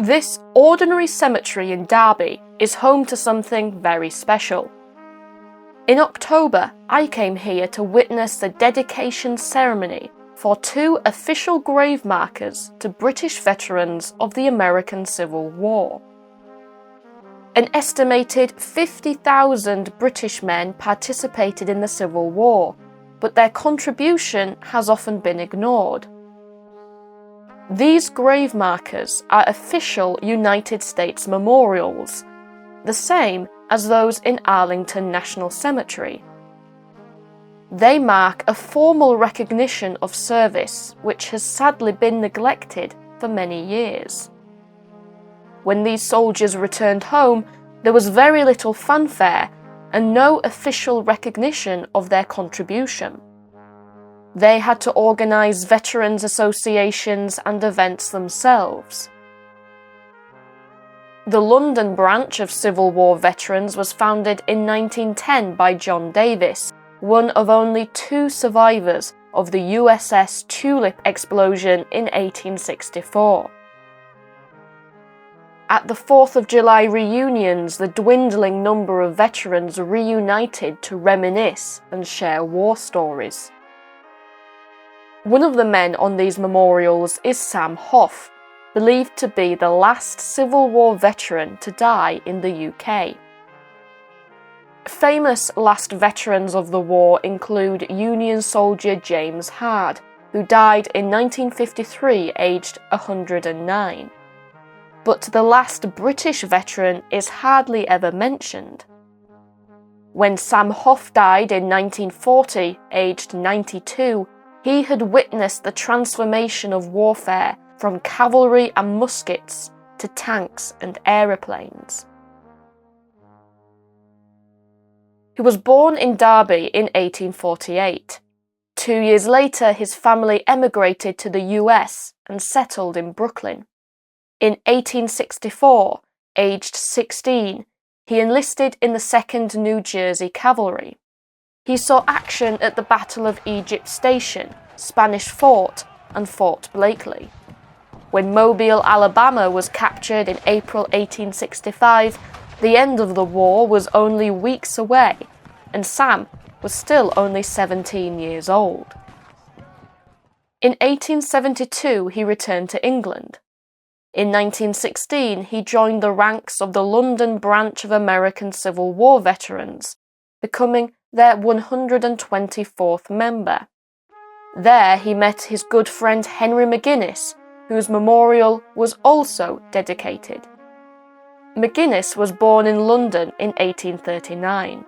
This ordinary cemetery in Derby is home to something very special. In October, I came here to witness the dedication ceremony for 2 official grave markers to British veterans of the American Civil War. An estimated 50,000 British men participated in the Civil War, but their contribution has often been ignored. These grave markers are official United States memorials, the same as those in Arlington National Cemetery. They mark a formal recognition of service which has sadly been neglected for many years. When these soldiers returned home, there was very little fanfare and no official recognition of their contribution. They had to organise veterans associations and events themselves. The London branch of Civil War veterans was founded in 1910 by John Davis, one of only 2 survivors of the USS Tulip explosion in 1864. At the 4th of July reunions, the dwindling number of veterans reunited to reminisce and share war stories. One of the men on these memorials is Sam Huff, believed to be the last Civil War veteran to die in the UK. Famous last veterans of the war include Union soldier James Hard, who died in 1953 aged 109. But the last British veteran is hardly ever mentioned. When Sam Huff died in 1940, aged 92, he had witnessed the transformation of warfare from cavalry and muskets to tanks and aeroplanes. He was born in Derby in 1848. 2 years later, his family emigrated to the US and settled in Brooklyn. In 1864, aged 16, he enlisted in the 2nd New Jersey Cavalry. He saw action at the Battle of Egypt Station, Spanish Fort, and Fort Blakely. When Mobile, Alabama was captured in April 1865, the end of the war was only weeks away, and Sam was still only 17 years old. In 1872, he returned to England. In 1916, he joined the ranks of the London branch of American Civil War veterans, becoming their 124th member. There he met his good friend Henry McInness, whose memorial was also dedicated. McInness was born in London in 1839.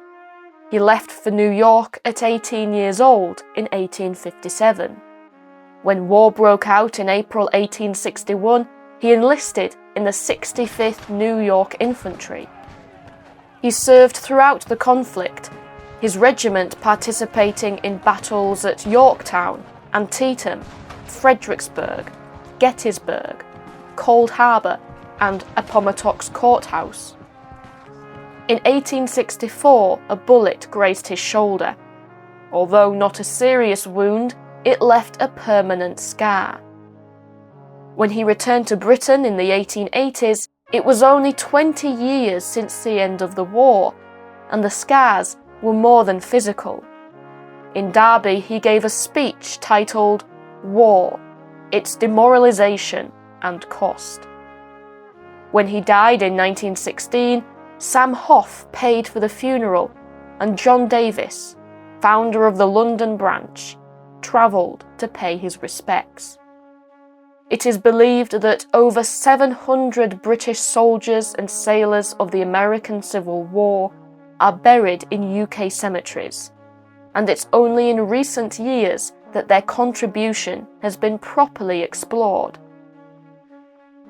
He left for New York at 18 years old in 1857. When war broke out in April 1861, he enlisted in the 65th New York Infantry. He served throughout the conflict, his regiment participating in battles at Yorktown, Antietam, Fredericksburg, Gettysburg, Cold Harbor, and Appomattox Courthouse. In 1864, a bullet grazed his shoulder. Although not a serious wound, it left a permanent scar. When he returned to Britain in the 1880s, it was only 20 years since the end of the war, and the scars were more than physical. In Derby, he gave a speech titled "War, Its Demoralization and Cost." When he died in 1916, Sam Huff paid for the funeral, and John Davis, founder of the London branch, travelled to pay his respects. It is believed that over 700 British soldiers and sailors of the American Civil War are buried in UK cemeteries, and it's only in recent years that their contribution has been properly explored.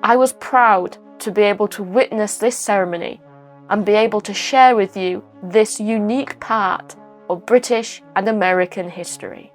I was proud to be able to witness this ceremony and be able to share with you this unique part of British and American history.